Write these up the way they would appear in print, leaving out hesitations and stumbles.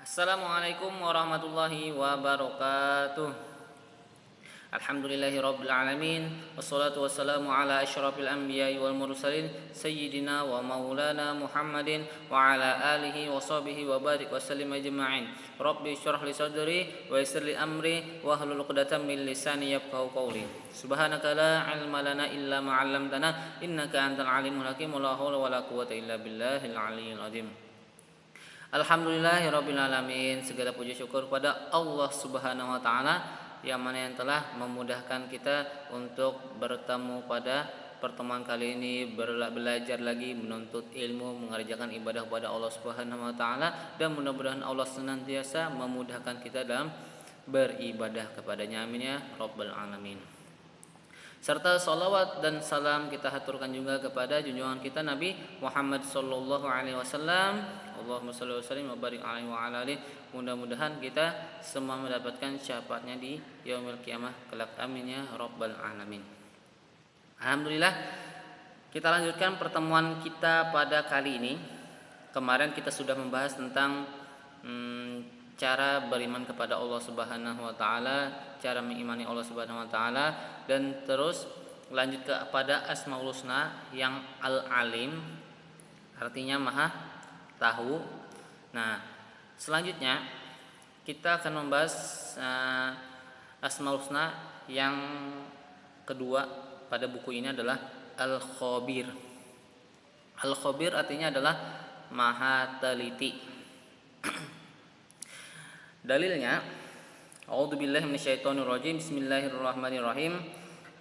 Assalamualaikum warahmatullahi wabarakatuh. Alhamdulillahirabbil alamin wassalatu wassalamu ala asyrafil anbiya'i wal mursalin sayyidina wa maulana Muhammadin wa ala alihi wa sahbihi wa barik wa sallim ajma'in. Rabbi syrah li sadri wa yassir li amri wa hlul 'uqdatam min lisani yafqahu qawli. Subhanaka la 'ilma lana illa ma 'allamtana innaka antal alimul hakim. La haula wala quwwata illa billahil aliyyil azim. Alhamdulillahirabbil alamin. Segala puji syukur pada Allah Subhanahu wa taala yang mana yang telah memudahkan kita untuk bertemu pada pertemuan kali ini, belajar lagi, menuntut ilmu, mengerjakan ibadah kepada Allah Subhanahu wa taala, dan mudah-mudahan Allah senantiasa memudahkan kita dalam beribadah kepadanya. Amin ya rabbal alamin. Serta salawat dan salam kita haturkan juga kepada junjungan kita Nabi Muhammad sallallahu alaihi wasallam. Allahumma shalli wa sallim wa barik alaihi wa ala alihi. Mudah-mudahan kita semua mendapatkan syafaatnya di yaumil qiyamah kelak. Amin ya rabbal alamin. Alhamdulillah, kita lanjutkan pertemuan kita pada kali ini. Kemarin kita sudah membahas tentang cara beriman kepada Allah Subhanahu wa taala, cara mengimani Allah Subhanahu wa taala, dan terus lanjut kepada Asmaul Husna yang Al-Alim, artinya Maha Tahu. Nah, selanjutnya kita akan membahas Asmaul Husna yang kedua pada buku ini adalah Al-Khabir. Al-Khabir artinya adalah Maha Teliti. Dalilnya, A'udzubillahi minasyaitonirrajim. Bismillahirrahmanirrahim.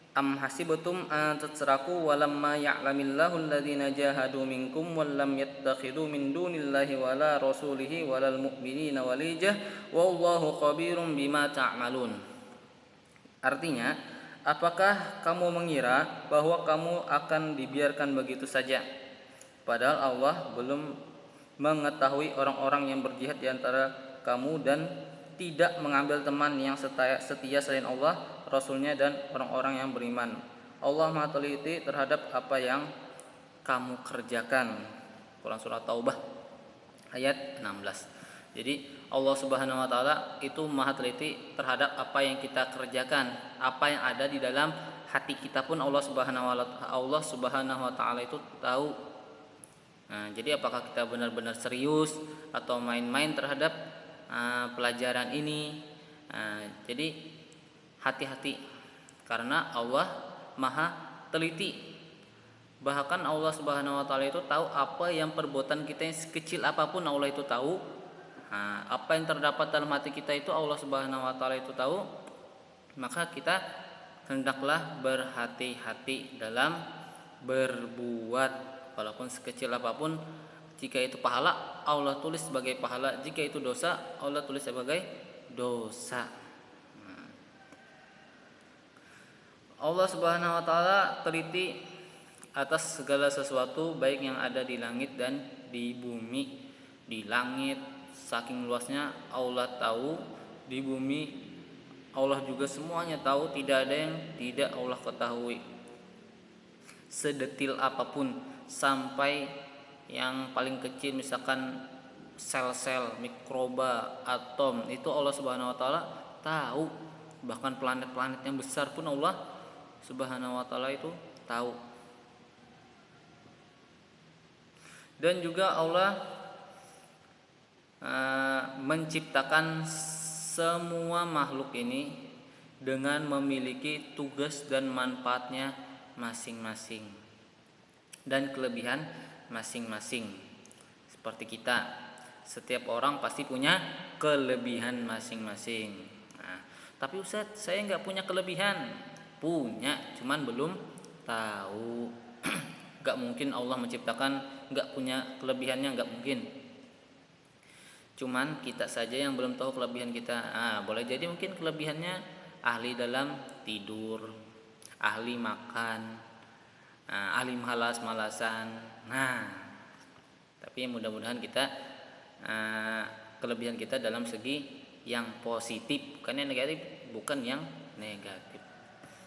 Am hasibtum an tatraku walamma ya'lamillahu alladhina jahadu minkum wallam yattakhidhu min dunillahi wala rasulihi walal mu'minina walijah wallahu khabirum bima ta'malun. Artinya, apakah kamu mengira bahwa kamu akan dibiarkan begitu saja, padahal Allah belum mengetahui orang-orang yang berjihad di antara kamu dan tidak mengambil teman yang setia selain Allah, Rasulnya, dan orang-orang yang beriman. Allah Maha Teliti terhadap apa yang kamu kerjakan. Quran Surah Taubah ayat 16. Jadi Allah Subhanahu wa taala itu Maha Teliti terhadap apa yang kita kerjakan. Apa yang ada di dalam hati kita pun Allah Subhanahu wa taala itu tahu. Nah, jadi apakah kita benar-benar serius atau main-main terhadap pelajaran ini? Jadi hati-hati, karena Allah Maha Teliti. Bahkan Allah Subhanahu wa taala itu tahu apa yang perbuatan kita yang sekecil apapun, Allah itu tahu. Apa yang terdapat dalam hati kita itu Allah Subhanahu wa taala itu tahu. Maka kita hendaklah berhati-hati dalam berbuat, walaupun sekecil apapun. Jika itu pahala, Allah tulis sebagai pahala. Jika itu dosa, Allah tulis sebagai dosa. Allah Subhanahu wa taala teliti atas segala sesuatu, baik yang ada di langit dan di bumi. Di langit saking luasnya Allah tahu, di bumi Allah juga semuanya tahu, tidak ada yang tidak Allah ketahui. Sedetil apapun, sampai yang paling kecil, misalkan sel-sel, mikroba, atom, itu Allah Subhanahu wa taala tahu. Bahkan planet-planet yang besar pun Allah Subhanahu wa taala itu tahu. Dan juga Allah menciptakan semua makhluk ini dengan memiliki tugas dan manfaatnya masing-masing dan kelebihan masing-masing. Seperti kita, setiap orang pasti punya kelebihan masing-masing. Nah, tapi Ustaz, saya nggak punya kelebihan. Punya, cuman belum tahu. Nggak mungkin Allah menciptakan nggak punya kelebihannya, nggak mungkin. Cuman kita saja yang belum tahu kelebihan kita. Boleh jadi mungkin kelebihannya ahli dalam tidur, ahli makan, ahli malas-malasan. Nah, tapi mudah-mudahan kita kelebihan kita dalam segi yang positif, bukan yang negatif, bukan yang negatif.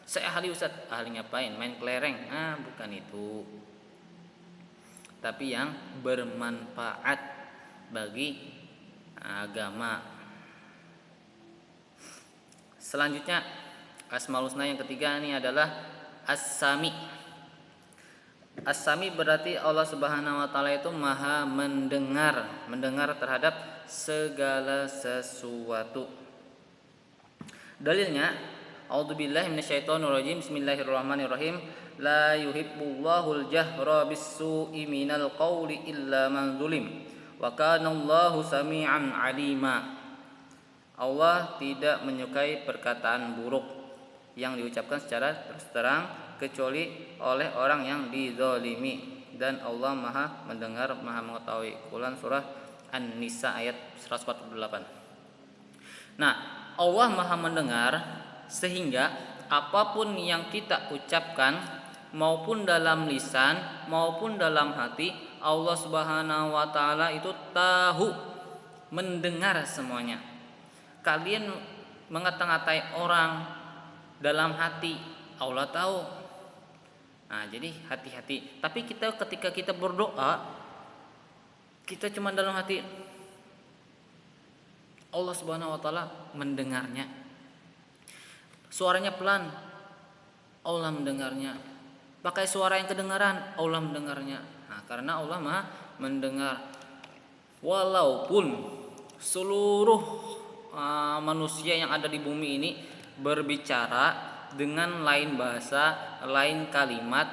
Saya ahli Ustaz, ahli ngapain? Main kelereng? Bukan itu. Tapi yang bermanfaat bagi agama. Selanjutnya Asmaul Husna yang ketiga ini adalah As-Sami. As-Sami berarti Allah Subhanahu wa taala itu Maha mendengar, mendengar terhadap segala sesuatu. Dalilnya A'udzubillahi minasyaitonirrajim. Bismillahirrahmanirrahim. La yuhibbullahul jahra bis-su'i minal qawli illa man zulim. Wa kana Allahu sami'an 'alima. Allah tidak menyukai perkataan buruk yang diucapkan secara terus terang kecuali oleh orang yang dizalimi, dan Allah Maha mendengar, Maha mengetahui. Quran surah An-Nisa ayat 148. Nah, Allah Maha mendengar sehingga apapun yang kita ucapkan maupun dalam lisan maupun dalam hati, Allah Subhanahu wa taala itu tahu, mendengar semuanya. Kalian mengata-ngatai orang dalam hati, Allah tahu. Nah, jadi hati-hati. Tapi ketika kita berdoa, kita cuma dalam hati, Allah Subhanahu wa taala mendengarnya. Suaranya pelan, Allah mendengarnya. Pakai suara yang kedengaran, Allah mendengarnya. Nah, karena Allah Maha mendengar. Walaupun seluruh manusia yang ada di bumi ini berbicara dengan lain bahasa, lain kalimat,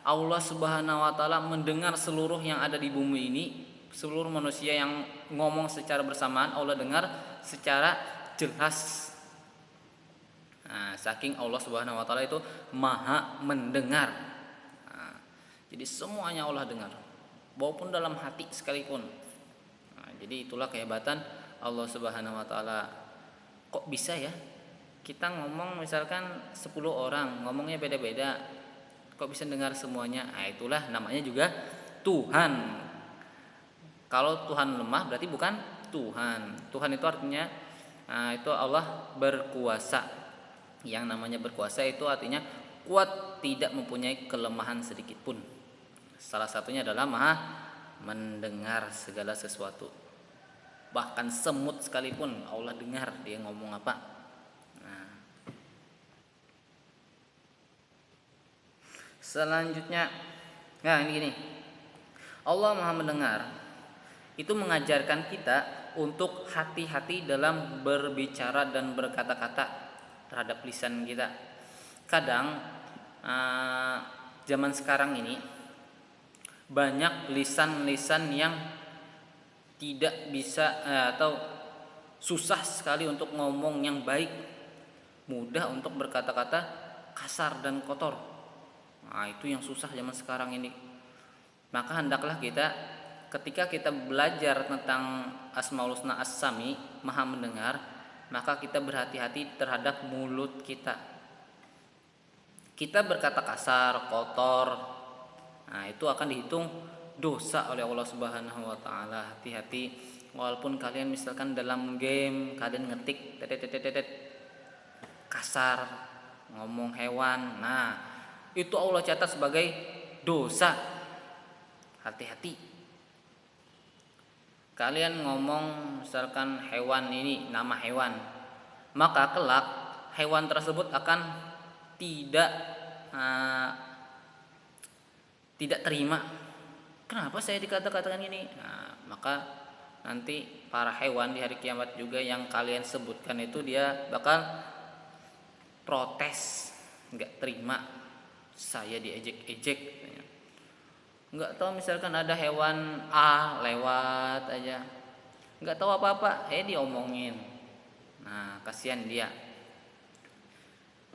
Allah Subhanahu wa taala mendengar seluruh yang ada di bumi ini. Seluruh manusia yang ngomong secara bersamaan, Allah dengar secara jelas. Nah, saking Allah Subhanahu wa taala itu Maha mendengar. Nah, jadi semuanya Allah dengar, walaupun dalam hati sekalipun. Nah, jadi itulah kehebatan Allah Subhanahu wa taala. Kok bisa ya? Kita ngomong misalkan 10 orang, ngomongnya beda-beda. Kok bisa dengar semuanya? Nah, itulah namanya juga Tuhan. Kalau Tuhan lemah berarti bukan Tuhan. Tuhan itu artinya itu Allah berkuasa. Yang namanya berkuasa itu artinya kuat, tidak mempunyai kelemahan sedikit pun. Salah satunya adalah Maha mendengar segala sesuatu. Bahkan semut sekalipun Allah dengar dia ngomong apa. Nah, selanjutnya, nah ini gini, Allah Maha mendengar itu mengajarkan kita untuk hati-hati dalam berbicara dan berkata-kata terhadap lisan kita. Kadang zaman sekarang ini banyak lisan-lisan yang tidak bisa atau susah sekali untuk ngomong yang baik, mudah untuk berkata-kata kasar dan kotor. Nah, itu yang susah zaman sekarang ini. Maka hendaklah kita ketika kita belajar tentang Asmaul Husna As-Sami, Maha mendengar, maka kita berhati-hati terhadap mulut kita. Kita berkata kasar, kotor, nah itu akan dihitung dosa oleh Allah Subhanahu wa taala. Hati-hati, walaupun kalian misalkan dalam game kalian ngetik tetet kasar, ngomong hewan, nah itu Allah catat sebagai dosa. Hati-hati. Kalian ngomong misalkan hewan ini nama hewan, maka kelak hewan tersebut akan tidak terima. Kenapa saya dikata-katakan ini? Nah, maka nanti para hewan di hari kiamat juga yang kalian sebutkan itu dia bakal protes, nggak terima saya diejek-ejek. Nggak tahu misalkan ada hewan A lewat aja, nggak tahu apa-apa, diomongin. Nah, kasihan dia.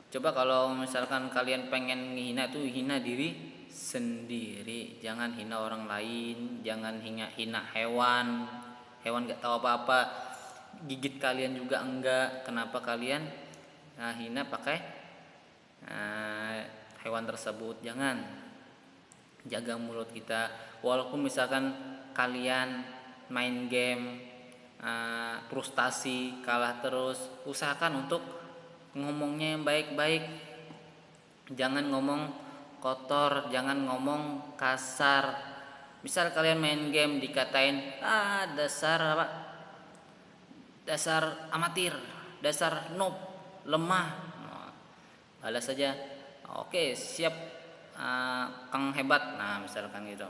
Coba kalau misalkan kalian pengen menghina itu hina diri sendiri, jangan hina orang lain, jangan hina hewan. Hewan nggak tahu apa-apa, gigit kalian juga enggak. Kenapa kalian hina pakai hewan tersebut? Jangan, jaga mulut kita. Walaupun misalkan kalian main game frustasi, kalah terus, usahakan untuk ngomongnya yang baik-baik. Jangan ngomong kotor, jangan ngomong kasar. Misal kalian main game dikatain dasar apa, dasar amatir, dasar noob, lemah. Nah, balas saja, oke siap, Kang hebat. Nah misalkan gitu.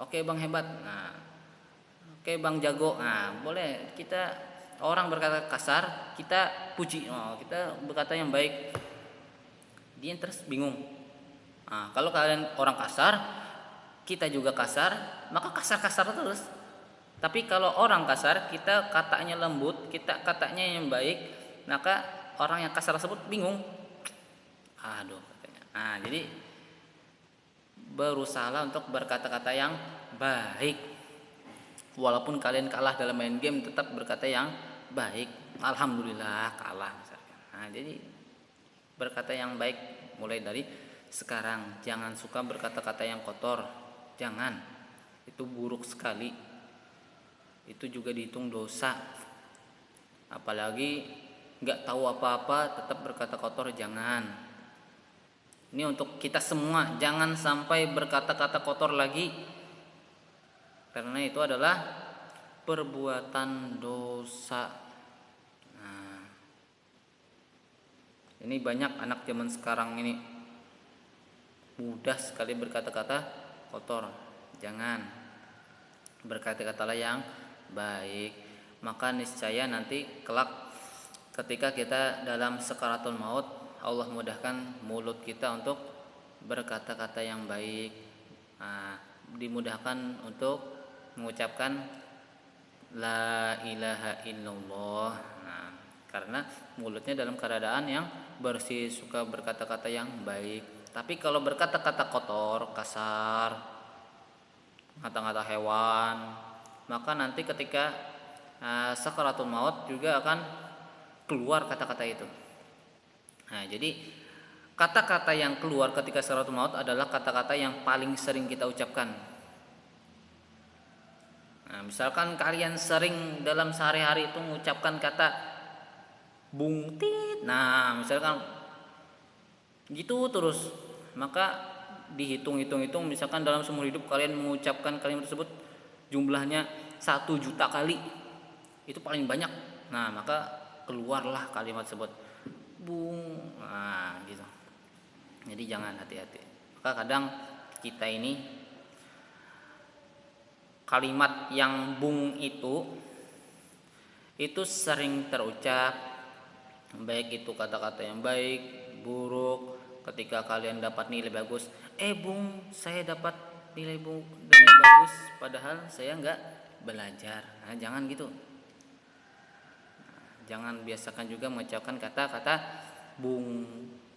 Oke Bang hebat. Nah, oke Bang jago. Nah boleh kita, orang berkata kasar kita puji, kita berkata yang baik, dia terus bingung. Nah, kalau kalian orang kasar, kita juga kasar, maka kasar-kasar terus. Tapi kalau orang kasar, kita katanya lembut, kita katanya yang baik, maka orang yang kasar tersebut bingung. Aduh, katanya. Nah, jadi berusahalah untuk berkata-kata yang baik. Walaupun kalian kalah dalam main game, tetap berkata yang baik. Alhamdulillah kalah misalkan. Nah, jadi berkata yang baik mulai dari sekarang. Jangan suka berkata-kata yang kotor. Jangan. Itu buruk sekali. Itu juga dihitung dosa. Apalagi nggak tahu apa-apa tetap berkata kotor, jangan. Ini untuk kita semua, jangan sampai berkata-kata kotor lagi, karena itu adalah perbuatan dosa. Nah, ini banyak anak zaman sekarang ini mudah sekali berkata-kata kotor. Jangan, berkata-katalah yang baik, maka niscaya nanti kelak ketika kita dalam sakaratul maut, Allah mudahkan mulut kita untuk berkata-kata yang baik. Nah, dimudahkan untuk mengucapkan la ilaha illallah. Nah, karena mulutnya dalam keadaan yang bersih, suka berkata-kata yang baik. Tapi kalau berkata-kata kotor, kasar, ngata-ngata hewan, maka nanti ketika sakaratul maut juga akan keluar kata-kata itu. Nah, jadi kata-kata yang keluar ketika sakaratul maut adalah kata-kata yang paling sering kita ucapkan. Nah, misalkan kalian sering dalam sehari-hari itu mengucapkan kata bungtit, nah misalkan gitu terus, maka dihitung-hitung, misalkan dalam seumur hidup kalian mengucapkan kalimat tersebut jumlahnya 1 juta kali, itu paling banyak. Nah, maka keluarlah kalimat tersebut bung, nah gitu. Jadi jangan, hati-hati. Maka kadang kita ini kalimat yang bung itu sering terucap, baik itu kata-kata yang baik, buruk. Ketika kalian dapat nilai bagus, bung saya dapat nilai bagus, padahal saya nggak belajar. Nah, jangan gitu. Jangan biasakan juga mengucapkan kata-kata bung.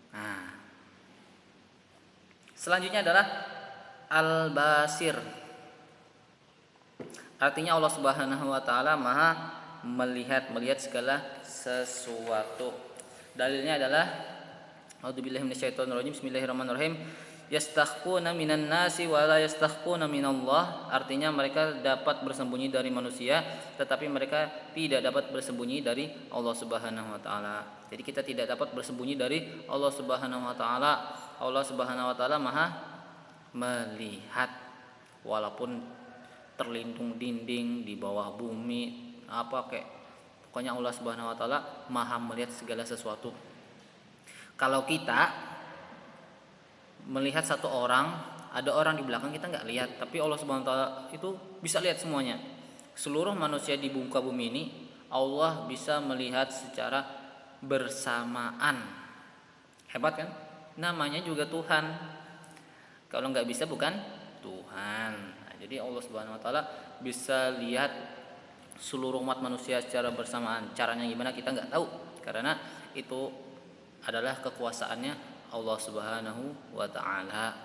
Nah, selanjutnya adalah al-basir. Artinya Allah Subhanahu wa taala Maha melihat segala sesuatu. Dalilnya adalah A'udzubillahi minasyaitonirrajim. Bismillahirrahmanirrahim. Yastakhfuna minan nasi wa la yastakhfuna minallah. Artinya mereka dapat bersembunyi dari manusia, tetapi mereka tidak dapat bersembunyi dari Allah Subhanahu wa taala. Jadi kita tidak dapat bersembunyi dari Allah Subhanahu wa taala. Allah Subhanahu wa taala Maha melihat, walaupun terlindung dinding di bawah bumi, pokoknya Allah Subhanahu wa taala Maha melihat segala sesuatu. Kalau kita melihat satu orang, ada orang di belakang kita nggak lihat, tapi Allah Subhanahu wa taala itu bisa lihat semuanya. Seluruh manusia di muka bumi ini Allah bisa melihat secara bersamaan. Hebat kan? Namanya juga Tuhan. Kalau nggak bisa bukan Tuhan. Nah, jadi Allah Subhanahu wa taala bisa lihat seluruh umat manusia secara bersamaan. Caranya gimana kita nggak tahu, karena itu adalah kekuasaannya Allah Subhanahu wa taala.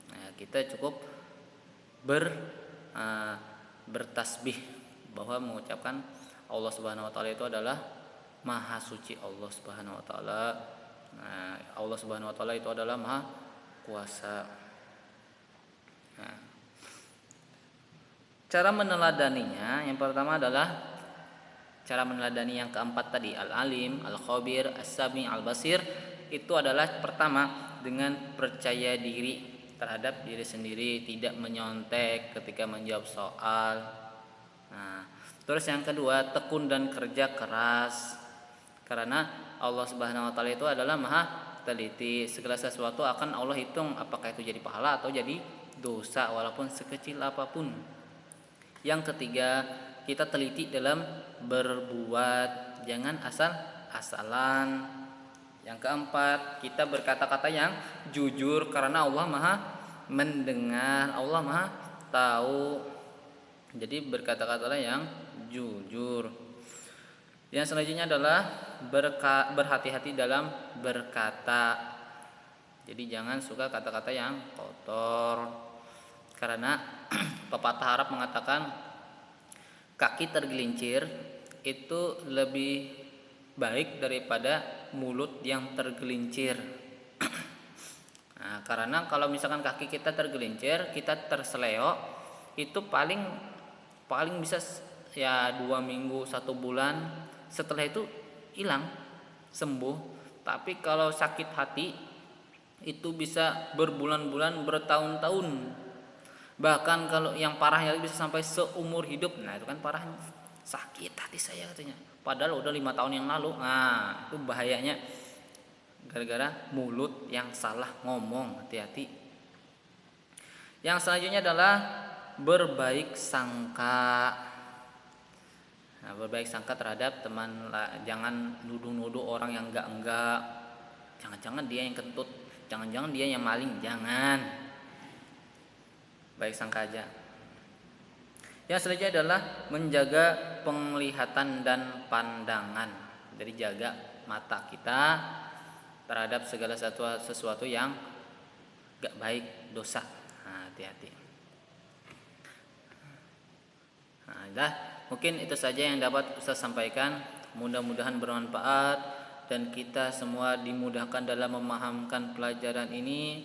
Nah, kita cukup bertasbih bahwa mengucapkan Allah Subhanahu wa taala itu adalah maha suci Allah Subhanahu wa taala. Nah, Allah Subhanahu wa taala itu adalah maha kuasa. Nah, cara meneladaninya yang pertama adalah cara meneladani yang keempat tadi, al-alim, al-khabir, as-sami, al-basir. Itu adalah pertama dengan percaya diri terhadap diri sendiri, tidak menyontek ketika menjawab soal. Nah, Terus yang kedua, tekun dan kerja keras. Karena Allah Subhanahu wa taala itu adalah Maha teliti. Segala sesuatu akan Allah hitung apakah itu jadi pahala atau jadi dosa walaupun sekecil apapun. Yang ketiga, kita teliti dalam berbuat, jangan asal-asalan. Yang keempat, kita berkata-kata yang jujur karena Allah Maha mendengar, Allah Maha tahu. Jadi berkata-katalah yang jujur. Yang selanjutnya adalah berhati-hati dalam berkata. Jadi jangan suka kata-kata yang kotor. Karena pepatah Arab mengatakan kaki tergelincir itu lebih baik daripada mulut yang tergelincir. Nah, karena kalau misalkan kaki kita tergelincir, kita terseleo, itu paling bisa ya 2 minggu 1 bulan, setelah itu hilang, sembuh. Tapi kalau sakit hati itu bisa berbulan-bulan, bertahun-tahun. Bahkan kalau yang parahnya bisa sampai seumur hidup. Nah, itu kan parahnya. Sakit hati saya katanya. Padahal udah 5 tahun yang lalu. Nah, itu bahayanya gara-gara mulut yang salah ngomong. Hati-hati. Yang selanjutnya adalah berbaik sangka. Nah, berbaik sangka terhadap teman. Jangan nuduh-nuduh orang yang enggak. Jangan-jangan dia yang kentut, jangan-jangan dia yang maling. Jangan. Baik sangka aja. Yang selanjutnya adalah menjaga penglihatan dan pandangan. Jadi jaga mata kita terhadap segala sesuatu yang gak baik, dosa. Nah, hati-hati. Nah, mungkin itu saja yang dapat Ustaz sampaikan. Mudah-mudahan bermanfaat dan kita semua dimudahkan dalam memahamkan pelajaran ini.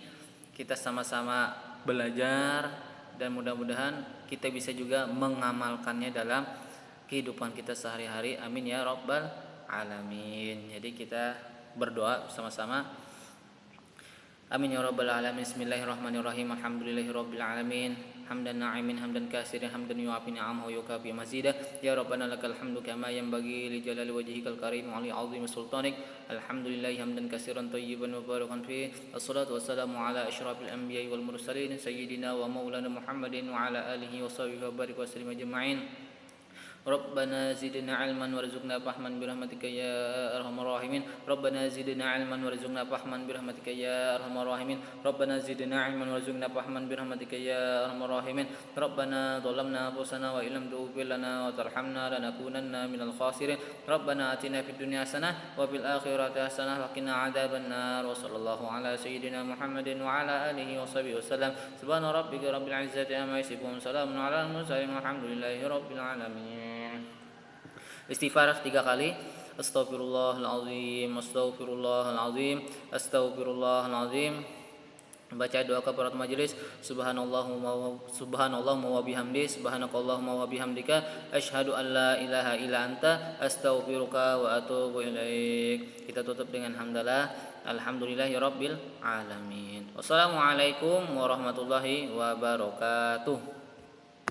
Kita sama-sama belajar dan mudah-mudahan kita bisa juga mengamalkannya dalam kehidupan kita sehari-hari. Amin ya rabbal alamin. Jadi kita berdoa bersama-sama. Amin ya rabbal alamin. Bismillahirrahmanirrahim. Alhamdulillahirabbil alamin. Hamdan na'imin hamdan katsiran hamdan yu'afi ni'amahu yukafi mazidah. Ya rabbana lakal hamdu kama yanbaghi li jalali wajhikal karim wa li 'azimi sultanik. Alhamdulillahi hamdan katsiran thayyiban mubarakan fi. Wassalatu wassalamu ala asyrafil anbiya'i wal mursalin sayyidina wa maulana Muhammadin wa ala alihi wa sahbihi wa barik wa sallim ajma'in. Rabbana zidna ilman warzuqna fahman birahmatika ya arhamar rahimin. Rabbana zidna ilman warzuqna fahman birahmatika ya arhamar rahimin. Rabbana zidna ilman warzuqna fahman birahmatika ya arhamar rahimin. Rabbana dhalamna anfusana wa illam taghfir lana wa tarhamna lanakunanna minal khasirin. Rabbana atina fid dunya hasanah wa fil akhirati hasanah wa qina adzabannar. Wa sallallahu ala sayyidina Muhammadin wa ala alihi wa sahbihi wasallam. Subhana rabbika rabbil izzati amma yasifun. Salamun alal mursalin walhamdulillahi rabbil alamin. Istighfar 3 kali. Astaghfirullahalazim, astaghfirullahalazim, astaghfirullahalazim. Baca doa kafarat majelis. Subhanallahumma wa bihamdi, subhanakallahumma wa bihamdika, asyhadu an la ilaha illa anta, astaghfiruka wa atubu ilaik. Kita tutup dengan hamdalah. Alhamdulillahirabbil alamin. Wassalamualaikum warahmatullahi wabarakatuh.